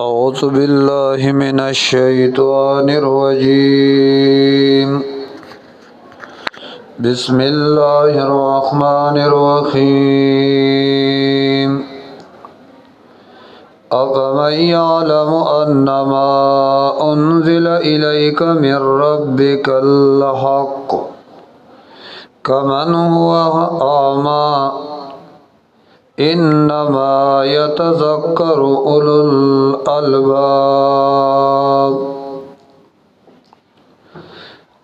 أعوذ بالله من الشيطان الرجيم بسم الله الرحمن الرحيم أفمن يعلم أنما أنزل إليك من ربك الحق كمن هو أعمى إنما يتذكر أولو الألباب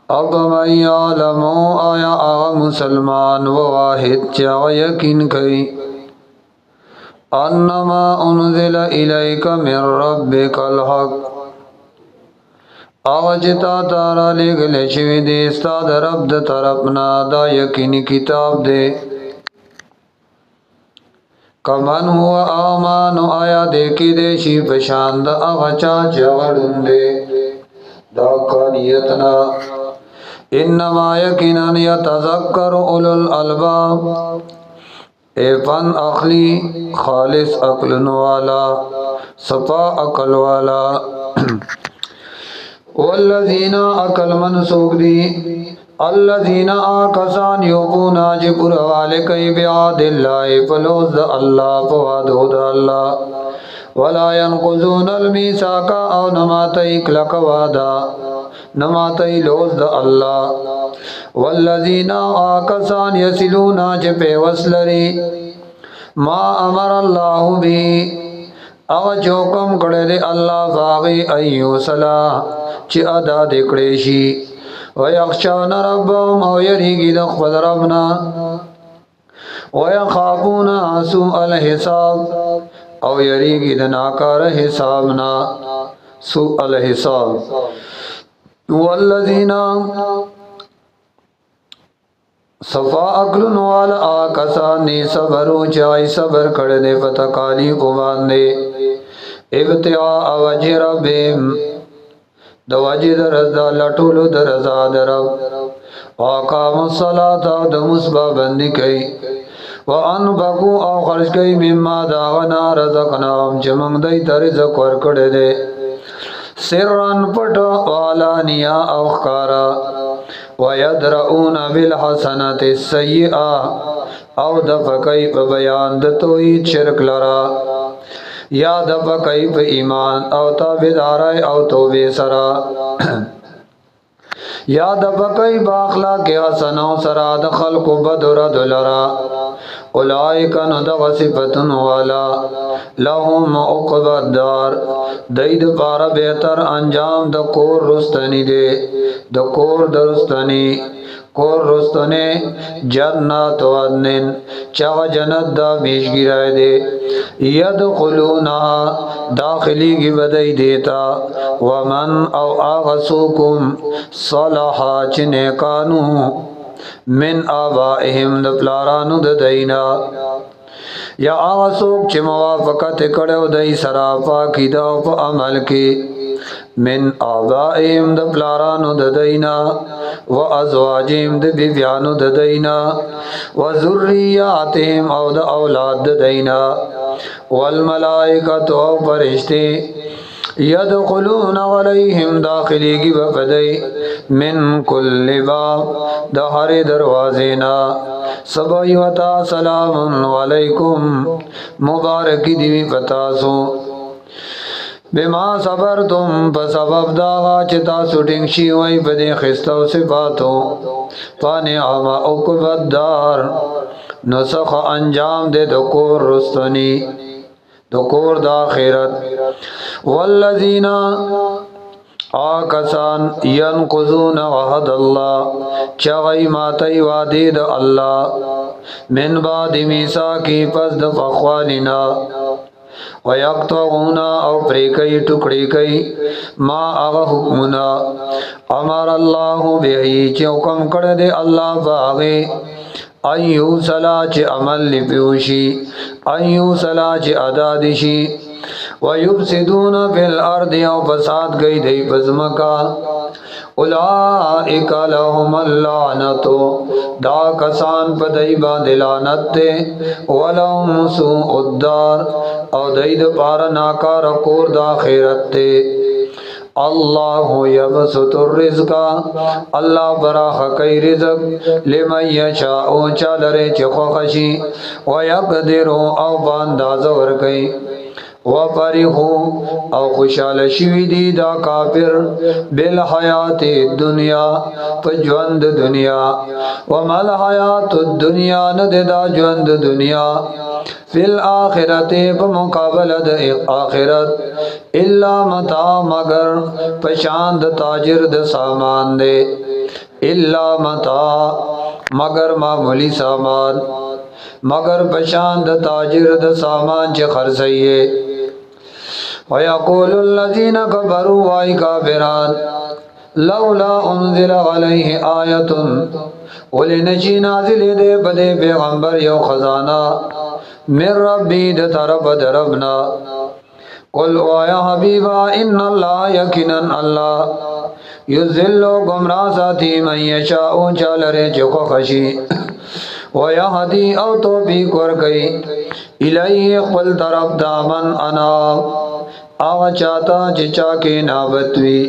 أفمن يعلم آیا مسلمان و واحد چا یقین کئی انما انزل الیک من ربک الحق آوجتا تارا لگل شوی دے استاد رب د طرفنا دا یقینی کتاب دے کمن ہوا آمان آیا دیکھی دے شی پشاند اغچا چغڑن دے دا قانیتنا انما یقینا یتذکر اولو الالباب اے فن اخلی خالص عقل والا صفا عقل والا والذین عقل منسوک دی الذین آکسان یوقونا جی پروالے کئی بیعاد اللہ فلوز دا اللہ فوادو دا اللہ ولا ينقضون المیثاق او نماتی کلک وادا نماتی لوز دا اللہ والذین آکسان یسلونا جی پیوسلری ما امر اللہ بھی او چوکم کڑے دے اللہ فاغی ایو صلاح چی ادا دکڑیشی ویخشون ربهم او یریگی دخبد ربنا ویخافون سوء الحساب او یریگی دناکار حسابنا سوء الحساب والذین صفا اکلن والا آکسانی صبرو چاہی صبر کردے فتقالی کو باندے ابتعاء وجه ربهم دواجی درزا لطول درزا درب وقام الصلاة دمسبا بندی کئی وانفقو او خرج کئی مما داغنا رزقناهم چمنگ دی ترزق ورکڑ دے سرن پٹ والانیا او خکارا ویدرعون بالحسنت السیئہ او دفقی بیان دتوید شرک لرا یا دفع کئی پہ ایمان او تابدارائی او توبے سرا یا دفع کئی باخلا کے حسنو سرا دخل کو بدرد لرا اولائکن دغ صفتن والا لهم عقب الدار دید پارا بہتر انجام د کور رستنی دے د کور درستنی کور رستنے جنات وعدن چاہ جنت دا بیش گرائے دے یدخلونا داخلی کی بدئی دیتا ومن او آغسوکم صلحا چنے کانو من آبائهم دپلارانو ددینا یا آغسوک چھ موافقت کڑو دئی سراپا کی دا پا عمل کی من آبائهم دپلارانو ددینا و ازواجهم دبیبیانو ددینا و ذریاتهم او د اولاد ددینا والملائکت او فرشتے یدخلون علیہم داخلی کی وفدی من کل باب دہر دروازینا سبایوتا سلام علیکم مبارکی دیوی فتاسو بما صبرتم فسبب داغا چتا سوٹنگ شیوئی بدی خستو صفاتو فانعام عقب الدار نسخ انجام دے دکور رستنی دکور دا خیرت والذین آکسان ینقضون عہد اللہ چغی ماتی وعدی دا اللہ من بعد میثاقی پس دا فخوالنا وَيَقْطَعُونَ او پریکئی ٹکڑی کئی ما آغا حکمنا امر اللہ بہی چی حکم کردے اللہ باغی ایو صلاح چی عمل لپیوشی ایو صلاح چی ادادشی وَيُبْسِدُونَ فِي الْأَرْضِ او فساد گئی دی پزمکا اولئک لهم اللعنت دا کسان په دای باندې لعنت ته ولهم سوء الدار او دای د پار ناکار کور د آخرت ته الله یبسط الرزق الله براخ کوي رزق لمن یشاء چالره چې خوښي او یقدر او بانداز ور کوي وفرحو او خوشحال شوی دی دا کافر بالحیات الدنیا پجوند دنیا ومال حیات الدنیا ند دا جوند دنیا فی الاخرت بمقابل دا آخرت الا متاع مگر پشاند تاجر دا سامان دے الا متاع مگر معمولی سامان مگر پشاند تاجر دا سامان چه خرسئیے وَيَقُولُ الَّذِينَ كَفَرُوا وَأَيْ كَافِرَانْ لَوْلَا أُنزِلَ عَلَيْهِ آيَةٌ وَلِنَشِي نازل دے بدے پیغمبر یو خزانہ من ربی د طرف دربنا قل وَيَا حبیبا ان اللہ یقیناً اللہ یذلو گمراہ ساتھی من یشاء چالرے چکو خشی وَيَهْدِي او توفیق ورکی الیہ قل طرف دامن انا آغا چاہتا چچا کے نابتوی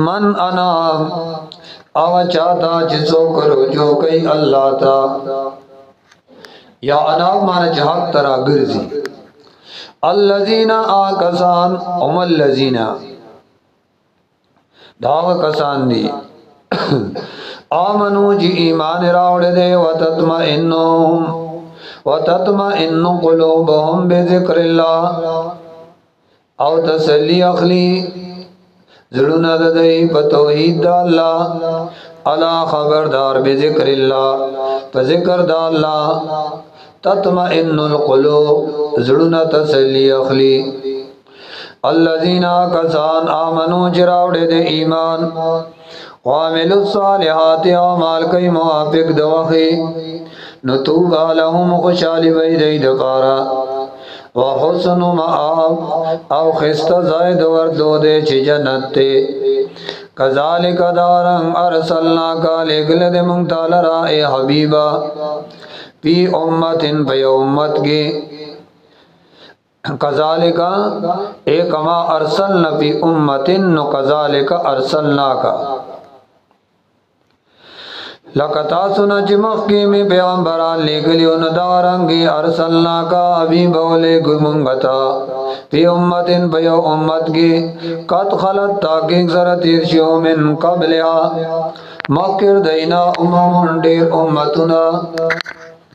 من انا آغا چاہتا چسو کرو جو کئی اللہ تا یا انا مانا جہاق ترا گرزی الذین آکسان ام الذین داغ کسان دی آمنو جی ایمان راوڑ دے وتطمئن قلوبهم بذکر اللہ او تسلی اخلی زڑونا ددئی پتوحید دا اللہ علا خبردار بذکر اللہ فذکر دا اللہ تطمئن القلوب زڑونا تسلی اخلی الذین کسان آمنو جراوڑ دے ایمان وعملوا الصالحات اعمال کئی موافق دوخی نتوب لهم خوشالی ویدی دپارا وحسن مآب او خست زائد وردو دے چی جنت تے کذالک دارن ارسلنا کا لگل دے منگتال را اے حبیبا پی امتن پی امت کی کذالک اے کما ارسلنا پی امتن نو کذالک ارسلنا کا لکتا سنا چمخ کی میں پیغمبران لے گلیو ندارنگی ارسلنا کا ابھی بولے گمنگتا پی امتن بیو امت کی قد خلط تاکیق سر تیرشیو من قبلیا مکر دینا اممون دیر امتنا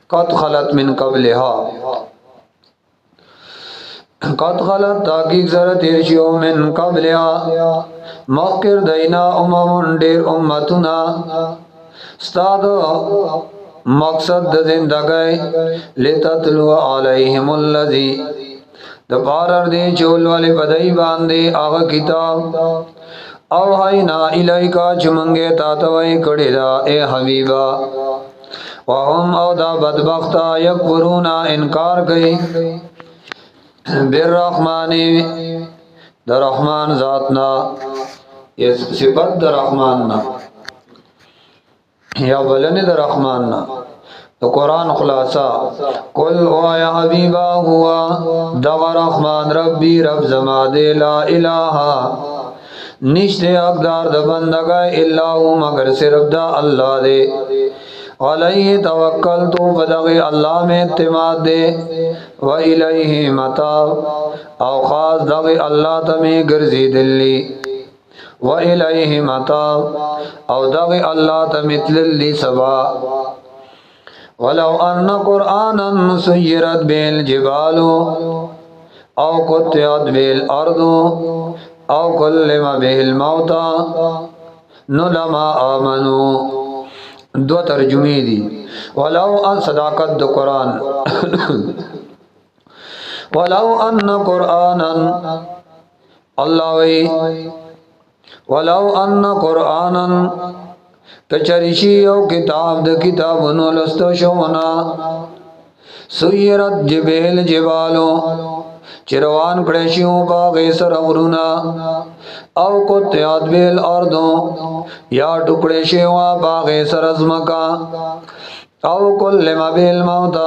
قد خلط من قبلها قد خلط تاکیق سر تیرشیو من قبلیا مکر دینا اممون دیر امتنا استاد مقصد د زندګۍ لتتلو علیہم الذی د بارر دی چول والے بدای باندې هغه کتاب او حینا الیکا چمنګه تاتوي کړي دا اے حبیبا وهم او دا بدبختا یکفرون انکار کوي بالرحمن د رحمان ذاتنا یہ صفت د رحمان نا یا بلنی در رحمان نا تو قرآن خلاصہ قل او یا حبیبا ہوا دغ رحمان ربی رب زمادے لا الہ نشتے اقدار دا بندگائی اللہ مگر صرف دا اللہ دے علیہ توکل تو بدغی اللہ میں اعتماد دے و الیہ متاب او خاص دغی اللہ تمہیں گرزی دلی وَإِلَيْهِ مَتَابُ او دغی اللہ تمثل لی سبا وَلَوْ أَنَّ قُرْآنًا سُيِّرَتْ بِهِ الْجِبَالُ او قُطِّعَتْ بِهِ الْأَرْضُ او كُلِّمَ بِهِ الْمَوْتَى لَمَا آمَنُوا دو ترجمے دی وَلَوْ أَنَّ صداقت دو قرآن وَلَوْ أَنَّ قُرْآنًا اللہ وی ولو ان قرآنن کچریشی او کتاب د کتابونو لستو شونا سویرت جبیل جبالو چروان کړشیو باغې سره غرونا او قطعت بالارض یا ټوکړې شیو باغې سره زمکا او کلم بالموت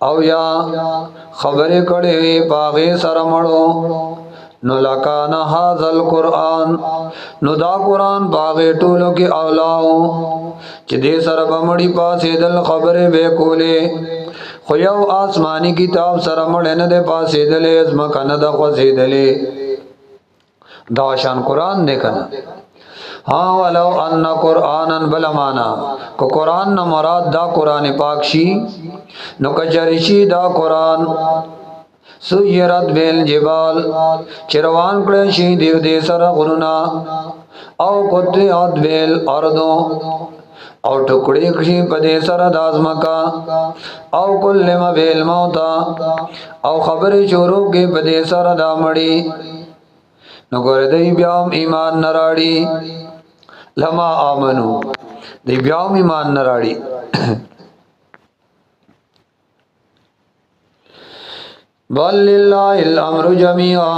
او یا خبرې کړې وي باغې سره مړو نو لکان هذا القرآن نو دا قرآن باغې ټولو کې اولاو چې دې سره بمړي پاسې دل خبرې به کولې خو یو آسمانی کتاب سره مړ نه ده پاسې دلې ازمکه نه ده خوځې دلې دا شان قرآن دې کنه ها ولو ان قرآنا بلمانا کو قرآن نه مراد دا قرآن پاک شي نو کچریشي دا قرآن سیرت بیل جبال چروان کړه شي دیو دې سره غرونا او قطعت بیل اردو او ټوکړې کړي په دې سره دازمکا او کلم بیل موت او خبرې شروع کې په دې سره دا مړی نو ګور دې بیا ایمان نراړي لما امنو دې بیا ایمان نراړي بل لله الامر جميعا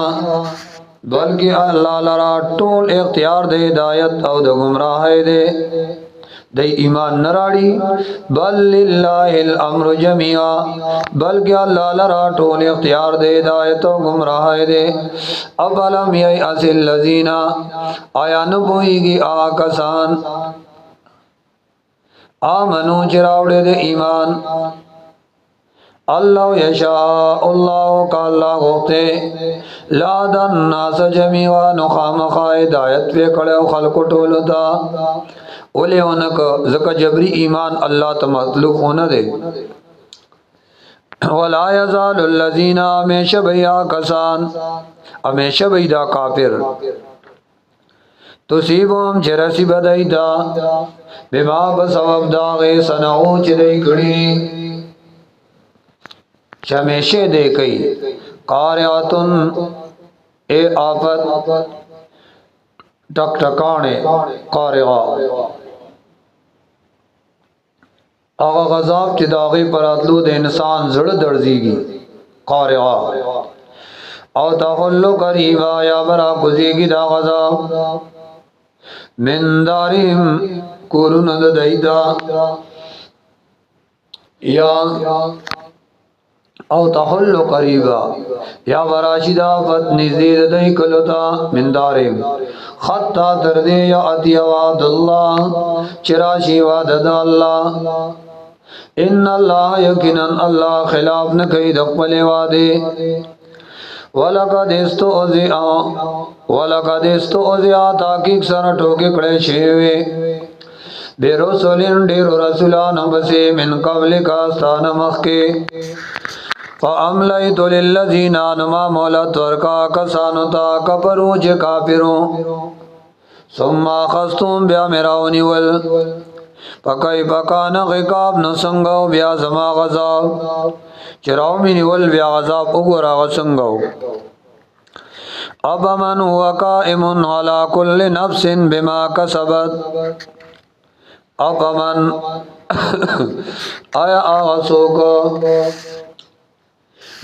بلکې الله لرا ټول اختیار دې هدایت او د گمراهۍ دې د ایمان نراړي بل لله الامر جميعا بلکې الله لرا ټول اختیار دې هدایت او گمراهۍ دې ابلم یئس الذین آیا نو بوئیږي آکسان آمنو چراوړې دې ایمان الله یشاء الله کا الله غوته لا دن ناس جميعا نخامخ هدایت په کړه خلق ټول تا ولېونک زکه جبري ایمان الله ته مطلوب ونه دي ولا يزال الذين همیشه بیا کسان همیشه بيدا کافر تصيبهم جرسي بدایدا بما بسبب داغه سنعو چې دی کړي چمیشه دے کئی قاریاتن اے آفت ٹک ٹکانے قارعا آغا غذاب چی داغی پراتلو دے انسان زڑ درزیگی قارعا او تخلو قریبا یا برا کزیگی دا غذاب من داریم کورون دائیدا یا او تحل قریبا یا وراشدا فت نزید دای کلتا من دارم خطا تردی یا اتی وعد الله چراشی وعد الله ان الله یقینا الله خلاف نہ کئی د خپل وعده ولقد استهزئ تحقیق سره ټوکې کړې شی وي بیرسولین ډیر رسولان بسې من قبل کا ستان مخکې فاملیت للذین انما مولت ورکا کسانو تا کفرو چه کافرو ثم خستم بیا مراونی ول پکای پکان غکاب نسنگو بیا زما غذاب چراو منی ول بیا غذاب اگورا غسنگو اب من هو قائم على كل نفس بما كسبت اب من آیا آغا سوکو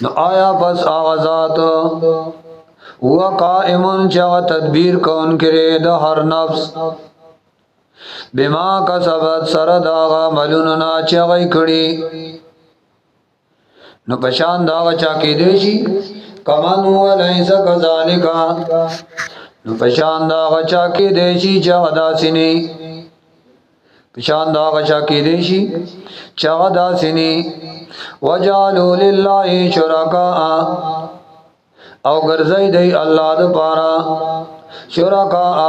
نو آیا پس آغازات ہوا قائمون چاہ تدبیر کون کرے دا ہر نفس بما کسبت سرد آغا ملوننا چاگئی کڑی نو پشان داغا چاکی دیشی کمن ہوا لیسا کذالکا نو پشان داغا چاکی دیشی چاہ دا سنی پشان داغا چاکی دیشی چاہ دا سنی وجعلوا لله شرکاء او ګرځي دی الله د پارا شرکاء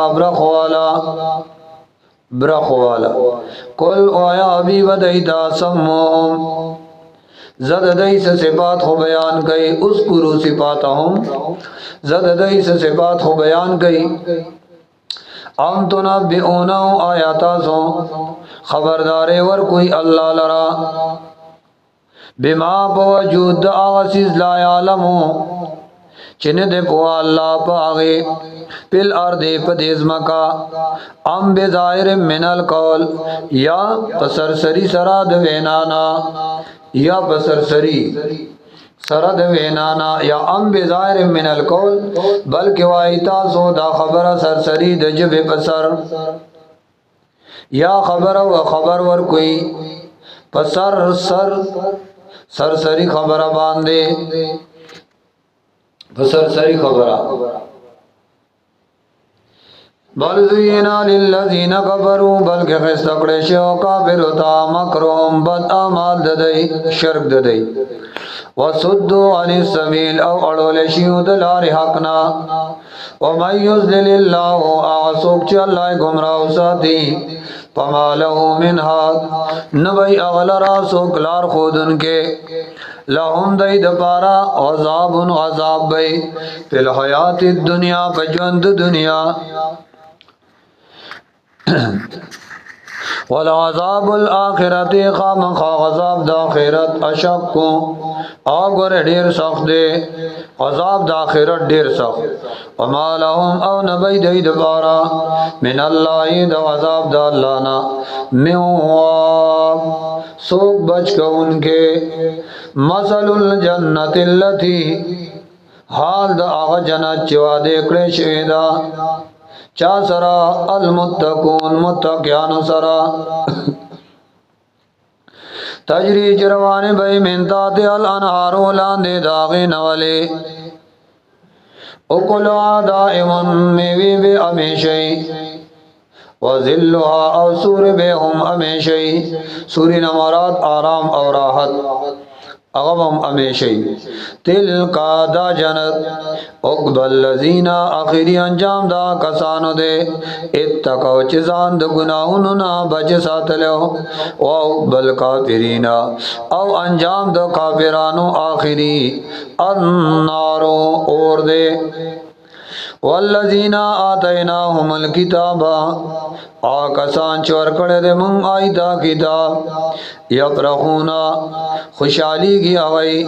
برخوالا کل اویا ابي ودایتا سمهم زد دیس صفات خو بیان کئی اذکروا صفاتهم زد دیس صفات خو بیان کئی ام تنبئونه آیاتا سو خبردارے ور کوئی اللہ لرا بما بوجود آغسیز لا یعلمو چنه دے پوا اللہ پاغی پل اردی پدیز مکا ام بظاہر من القول یا پسرسری سراد وینانا یا پسرسری सरद वेनाना या अम बेज़ाहिर मिन अलकौल बल्कि वाइता सो दा खबर सरसरी द जब पसर या खबर व खबर वर कोई पसर सर सरसरी खबर बांधे सरसरी खबर बल ज़ुय्यिना लिल्लज़ीना कफ़रू बल्कि खिस्तकड़े शो काफिर ता मकरुम बद आमाल ददई शर्क ददई वसुद्दु अनिस सबील औ अड़ोले शिउ दलार हकना व मन युज़लिलिल्लाहु आसुक चल्लाह गुमराह साथी फमा लहु मिन हाद नबई अगलरा सुक लार खुदन के लहुम दई दपारा अज़ाबुन अज़ाब बई फिल हयाति दुनिया फजवंद दुनिया वलअज़ाबुल आखिरति खामखा अज़ाब द आखिरत अशक्कु और ढेर सख्त दे अज़ाब द आखिरत ढेर सख्त वमा लहुम औ नबई दई दबारा मिन अल्लाहि द अज़ाब द अल्लाना मिन वाक़ सोक बच का उनके मसलुल जन्नतिल्लती हाल द आग जन्नत चवा देखड़े शेदा चा सरा अलमुत्तकून मुत्तकियान सरा तजरी जरवाने बई मिनता ते अल अनहारो लांदे दागे नवले उकुलुहा दाइमुन मेवे बे हमेशई वज़िल्लुहा और सूर बे हम हमेशई सूरी नमरात आराम और राहत अगम हमेशई तिल का दा जन्नत उक़बल लज़ीना आखिरी अंजाम दा कसानो दे इत्तक़ौ चिज़ान द गुनाहों ना बच सातलो व उक़बल काफिरीना औ अंजाम द काफिरानो आखिरी अन्नारो और दे वल्लज़ीना आतैनाहुमुल किताबा आकसान चोर कड़े दे मुंग आयता किताब यफ़रहूना खुशाली की आगई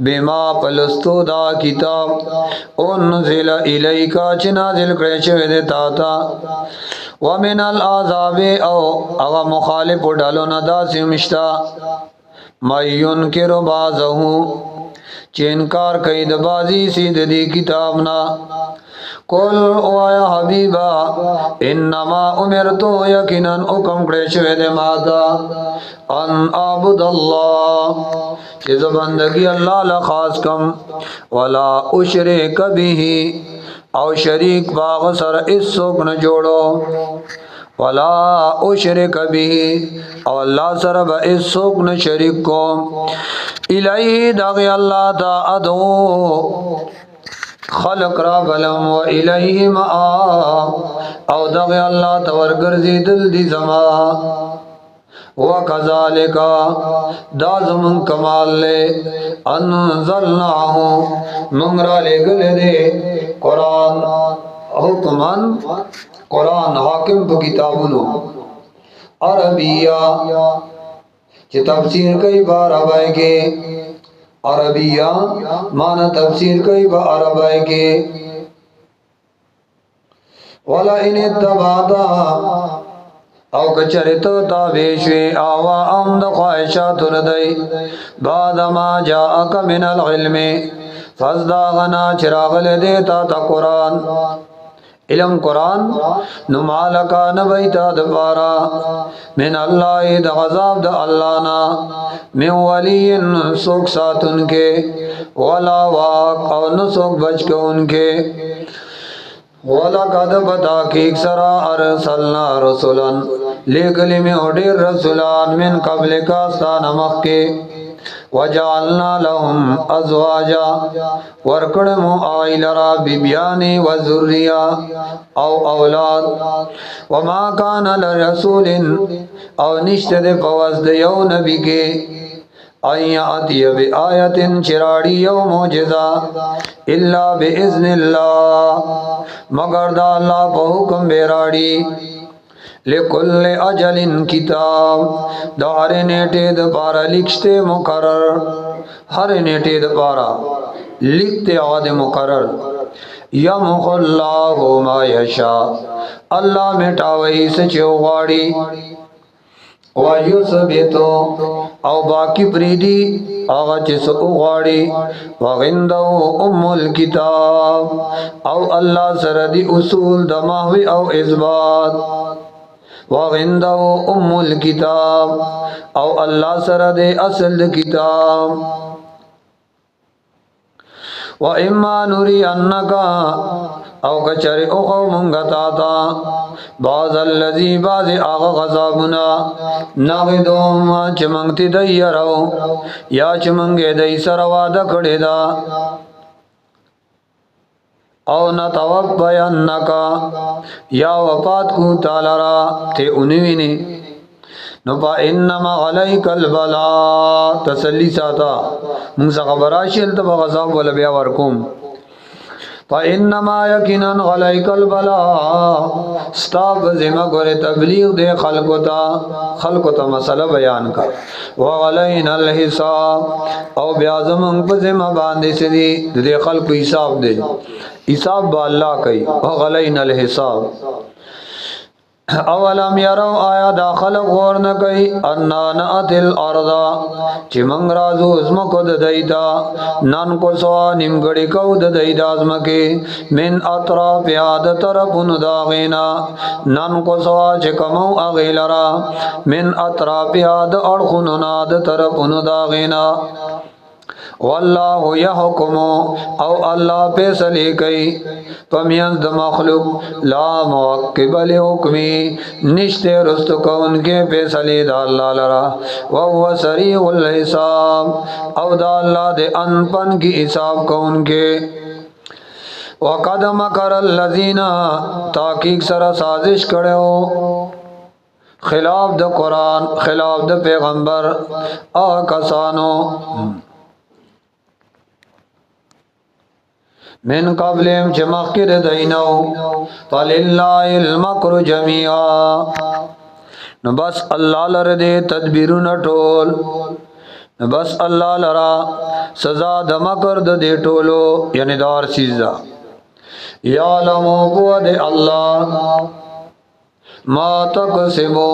बेमा पलस्तो दा किताब उन्ज़िल इलैका चिनाज़िल करे चवे दे ताता व मिनल आज़ाबे औ अगा मुखालिफ डालो नदा सिमिश्ता मय्युन के रुबाज़हू चिनकार कई दबाजी सीध दी किताब ना कुल ओया हबीबा इन्नमा उमिरतु यकीनन हुक्म करे शवे दे माता अन आबुदल्लाह चिज़ बंदगी अल्लाह ला खास कम वला उशरिक बिही औ शरीक बाग सर इस सुख न जोड़ो वला उशरिक बिही औ अल्लाह सर ब इस सुख न शरीक को इलैहि दागे अल्लाह ता अदो खलक रा बलम व इलैहि मआब औ दागे अल्लाह तवर गर्जी दिल दी जमा व कज़ालिका दाज़म कमाल ले अनज़लनाहु मंगरा ले गले दे कुरान हुक्मन कुरान हाकिम ब किताबुनो अरबिया जे तफसीर कई बार अबाए के अरबिया माना तफसीर कई बार अरबाए के वला इन तबादा औ कचरित तावेशे आवा अमद ख्वाहिशा तुरदई बादमा जाअक मिनल इल्मे फज़दागना चिरागल देता ता कुरान इलम कुरान नुमालका नबैता दबारा मिन अल्लाह द गज़ाब द अल्लाना मिन वलीन सुख साथ उनके वला वाक और नुसुख बच के उनके वला कद बता कि सरा अरसलना रसुलन लेकली में उडेर रसुलान मिन कबल का नमक के वजालना लहुम अज़वाजा वरकड़मो आइलरा बिबियाने व ज़ुर्रिया औ औलाद वमा कान लरसूलिन औ निश्तद फवज़द यौ नबी के अय्यातिय बि आयतिन चिराड़ी यौ मोजिज़ा इल्ला बिइज़्निल्लाह मगर दा अल्लाह को हुक्म बेराड़ी लिकुल्ल अजलिन किताब दारे नेटे दबारा लिखते मुकर्रर हर नेटे दबारा लिखते आद मुकर्रर यमहुल्लाहु मा यशा अल्लाह मिटावई सचो वाड़ी ویثبتو او باقی پریدی آغا چس اغاڑی وغندو الکتاب او اللہ سردی اصول د محوی او اثبات وغندو الکتاب او اللہ سردی اصل کتاب وَإِمَّا نُرِيَنَّكَ او کچری اخو منگتا تا بعض اللذی بعض آغا غذابنا ناغدوم چمنگتی دی رو یا چمنگی دی سرواده کڑی دا او نتوفینکا یا وفات کو تالرا تے انوینی نو پا انما علیک البلا تسلی ساتا منسا خبراشیل تبا غذاب ولا بیا ورکوم فا انما یقینا علیک البلا ستاب زمہ گوری تبلیغ دے خلقو تا مسئلہ بیان کا وعلینا الحساب او بیازمانگ پا زمہ باندے سے دے خلقو حساب دے حساب با اللہ کئی وعلینا الحساب اولم یرو آیا دا خلق غور نکئی انا نأتی الارضا چی منگ رازو ازمکو دا دیتا نن کو سوا نمگڑی کو دا دیتا ازمکی من اطرافیا دا طرفن داغینا نن کو سوا چی کمو اغیلرا من اطرافیا دا ارخننا دا طرفن داغینا واللہ یحکم او اللہ پیسلی کئی پمیند دا مخلوق لا موقب لحکمی نشتے رست کون کے پیسلی دا اللہ لرا وہو سریع الحساب او دا اللہ دے انپن کی حساب کون کے وقد مکر الذین تحقیق سر سازش کرے ہو خلاف دا قرآن خلاف دا پیغمبر آکسانو من قبلهم چه مخیر دینو فللہ المکر جمیعا نو بس اللہ لردے تدبیرو نٹول نو بس اللہ لرا سزا د مکر دے ٹولو یعنی دار سیزا یعلمو بود اللہ ما تقسمو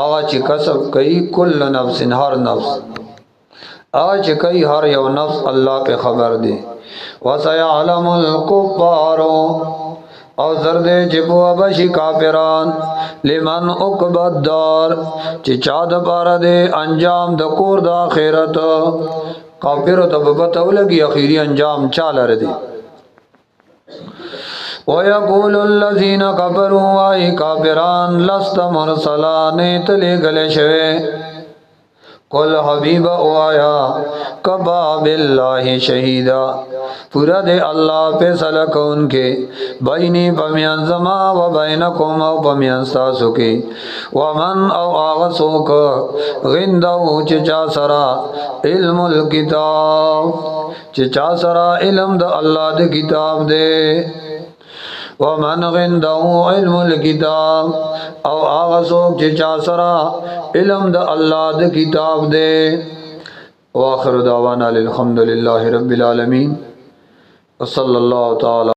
آج کسب کئی کل نفس ہر نفس آج کئی ہر یو نفس اللہ پہ خبر دے وَسَيَعْلَمُ الْكُفَّارُ او زردے چپو بشی کافران لمن عقب الدار چی چاد پارا دے انجام دکور دا خیرت کافرو تب بتاو لگی اخیری انجام چالا ردے وَيَقُولُ الَّذِينَ كَفَرُوا آئی کافران لست مرسلا نیتلے گلے شوے قل حبیب او آیا کبا باللہ شہیدہ پورا دے اللہ پہ سلک ان کے بینی پمیان زما و بینکم او پمیان ستاسو کے ومن او آغسوک غندو چچا سرا علم الکتاب چچا سرا علم دا اللہ دے کتاب دے ومن غندو علم الکتاب او آغسوک چچا سرا علم دا اللہ دا کتاب دے وآخر دعوانا الحمدللہ رب العالمین وصلی اللہ تعالی